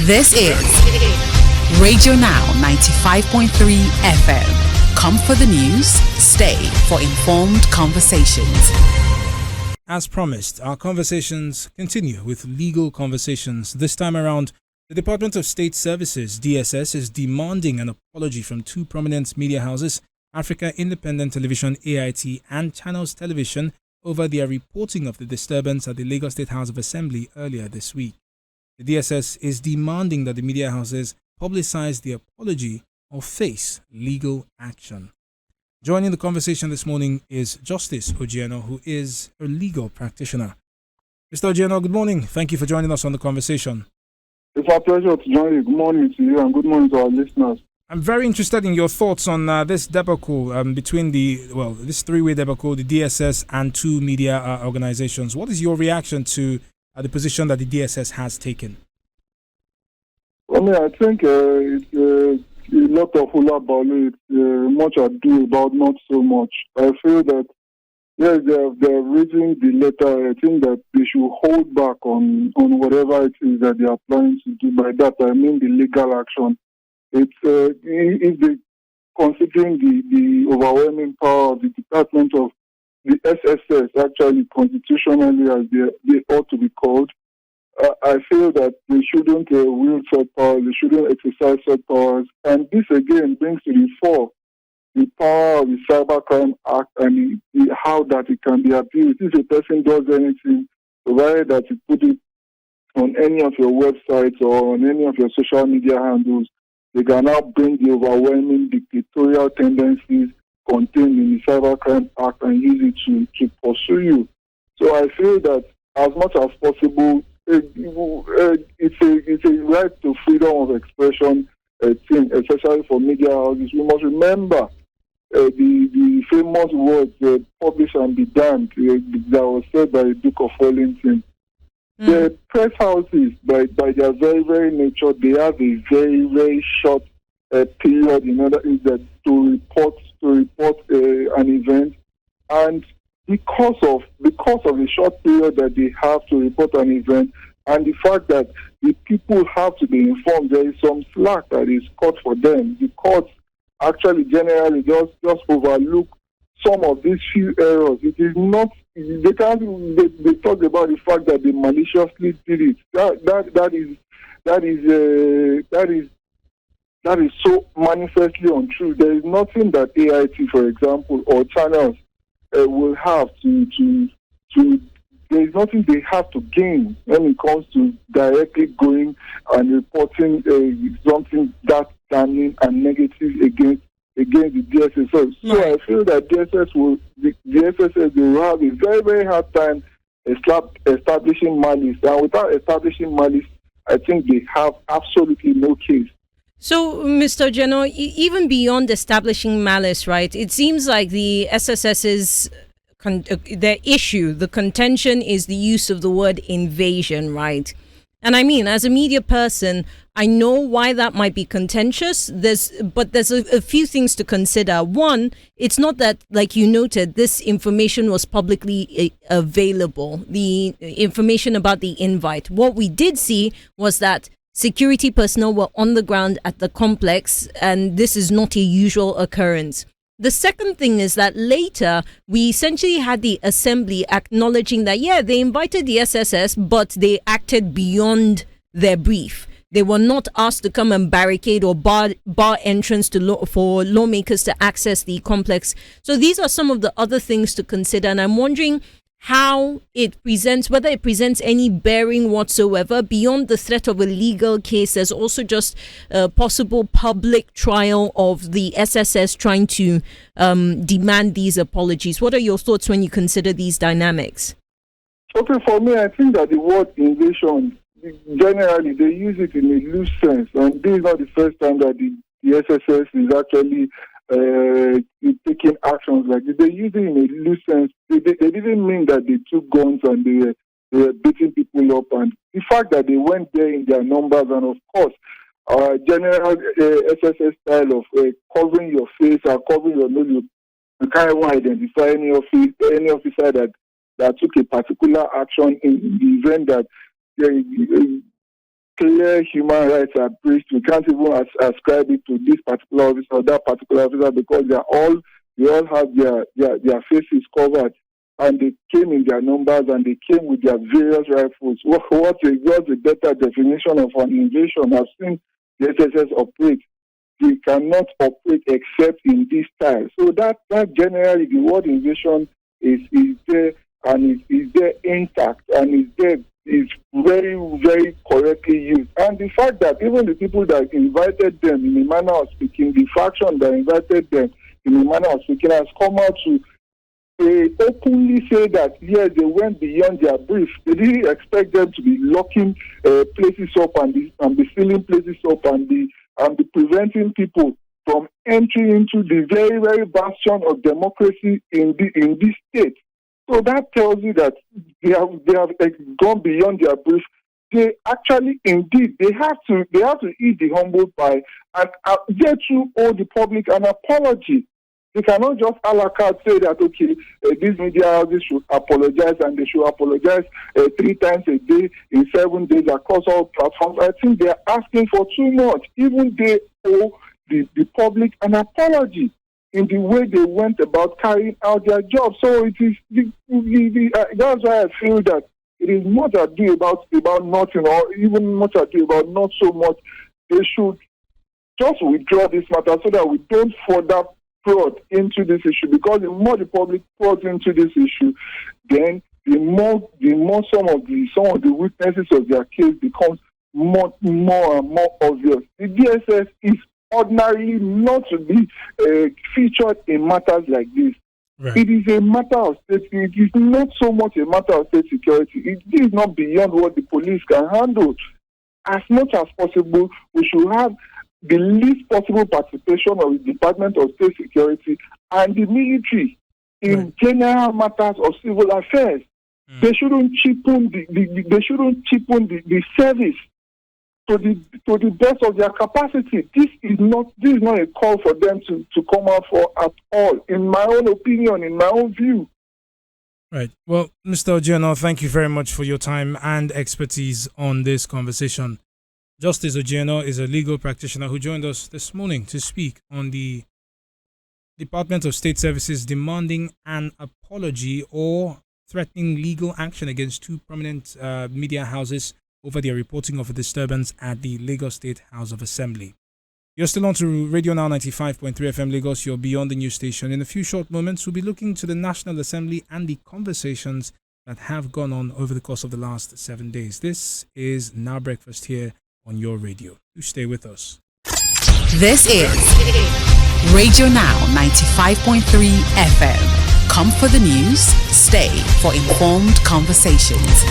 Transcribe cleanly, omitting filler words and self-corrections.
This is Radio Now 95.3 FM. Come for the news, stay for informed conversations. As promised, our conversations continue with legal conversations. This time around, the Department of State Services, DSS, is demanding an apology from two prominent media houses, Africa Independent Television AIT and Channels Television, over their reporting of the disturbance at the Lagos State House of Assembly earlier this week. The DSS is demanding that the media houses publicize the apology or face legal action. Joining the conversation this morning is Justice Ojieno, who is a legal practitioner. Mr. Ojieno, good morning. Thank you for joining us on the conversation. It's our pleasure to join you. Good morning to you and good morning to our listeners. I'm very interested in your thoughts on this debacle between this three-way debacle, the DSS and two media organizations. What is your reaction to the position that the DSS has taken? I think it's a lot of hula baloo. It's much ado about not so much. I feel that, yes, they're reading the letter. I think that they should hold back on whatever it is that they are planning to do. By that, I mean the legal action. It's if they considering the overwhelming power of the Department of the SSS, actually constitutionally as they ought to be called, I feel that they shouldn't wield such powers, they shouldn't exercise such powers. And this again brings to the fore the power of the Cybercrime Act and how that it can be abused. If a person does anything, provided that you put it on any of your websites or on any of your social media handles, they can now bring the overwhelming dictatorial tendencies contained in the Cybercrime Act and use it to pursue you. So I feel that as much as possible, it's a right to freedom of expression thing, especially for media houses. We must remember the famous words, publish and be damned, that was said by the Duke of Wellington. The press houses, by their very, very nature, they have a very, very short period in order to report an event, and because of the short period that they have to report an event, and the fact that the people have to be informed, there is some slack that is cut for them. The courts actually generally just overlook some of these few errors. It is not. They talk about the fact that they maliciously did it. That is so manifestly untrue. There is nothing that AIT, for example, or channels will have to. There is nothing they have to gain when it comes to directly going and reporting something that damning and negative against the DSS. So I feel that the SSS will have a very, very hard time establishing malice. And without establishing malice, I think they have absolutely no case. So, Mr. Ojieno, even beyond establishing malice, right, it seems like the SSS's their issue, the contention is the use of the word invasion, right? And I mean, as a media person, I know why that might be contentious. But there's a few things to consider. One, it's not that, like you noted, this information was publicly available, the information about the invite. What we did see was that security personnel were on the ground at the complex, and this is not a usual occurrence. The second thing is that later we essentially had the assembly acknowledging that, yeah, they invited the SSS, but they acted beyond their brief. They were not asked to come and barricade or bar entrance for lawmakers to access the complex. So these are some of the other things to consider. And I'm wondering how it presents, whether it presents any bearing whatsoever beyond the threat of a legal case. There's also just a possible public trial of the SSS trying to demand these apologies. What are your thoughts when you consider these dynamics? Okay, for me, I think that the word invasion, generally, they use it in a loose sense. And this is not the first time that the SSS is actually taking actions like this. They use it in a loose sense. They didn't mean that they took guns and they were beating people up. And the fact that they went there in their numbers, and of course, general SSS style of covering your face or covering your nose, you can't even identify any officer that took a particular action in the event that clear human rights are breached. We can't even ascribe it to this particular officer or that particular officer because they all have their faces covered, and they came in their numbers and they came with their various rifles. What's a better definition of an invasion? I've seen the SSS operate. They cannot operate except in this style. So that generally the word invasion is there, and is there intact, and is very, very correctly used. And the fact that even the people that invited them in a manner of speaking, the faction that invited them in a manner of speaking, has come out to openly say that, yes, they went beyond their brief. They didn't expect them to be locking places up and be sealing places up and be preventing people from entering into the very, very bastion of democracy in this state. So that tells you that they have gone beyond their brief. They actually, indeed, they have to eat the humble pie, and they too owe the public an apology. They cannot just a la carte say that, okay, these media houses should apologize, and they should apologize 3 times a day in 7 days across all platforms. I think they are asking for too much. Even they owe the public an apology in the way they went about carrying out their job. So it is that's why I feel that it is much ado about nothing, or even much ado about not so much. They should just withdraw this matter so that we don't further prod into this issue, because the more the public prods into this issue, then the more some of the weaknesses of their case becomes more and more obvious. The DSS is ordinarily not to be featured in matters like this. Right. It is a matter of state. It is not so much a matter of state security. It is not beyond what the police can handle. As much as possible, we should have the least possible participation of the Department of State Security and the military in general matters of civil affairs. They shouldn't cheapen the service to the best of their capacity. This is not a call for them to come out for at all, in my own opinion, in my own view. Right. Well, Mr. Ojiano, thank you very much for your time and expertise on this conversation. Justice Ojiano is a legal practitioner who joined us this morning to speak on the Department of State Services demanding an apology or threatening legal action against 2 prominent media houses over their reporting of a disturbance at the Lagos State House of Assembly. You're still on to Radio Now 95.3 FM Lagos, you're beyond the news station. In a few short moments, we'll be looking to the National Assembly and the conversations that have gone on over the course of the last 7 days. This is Now Breakfast here on your radio. Do stay with us. This is Radio Now 95.3 FM. Come for the news, stay for informed conversations.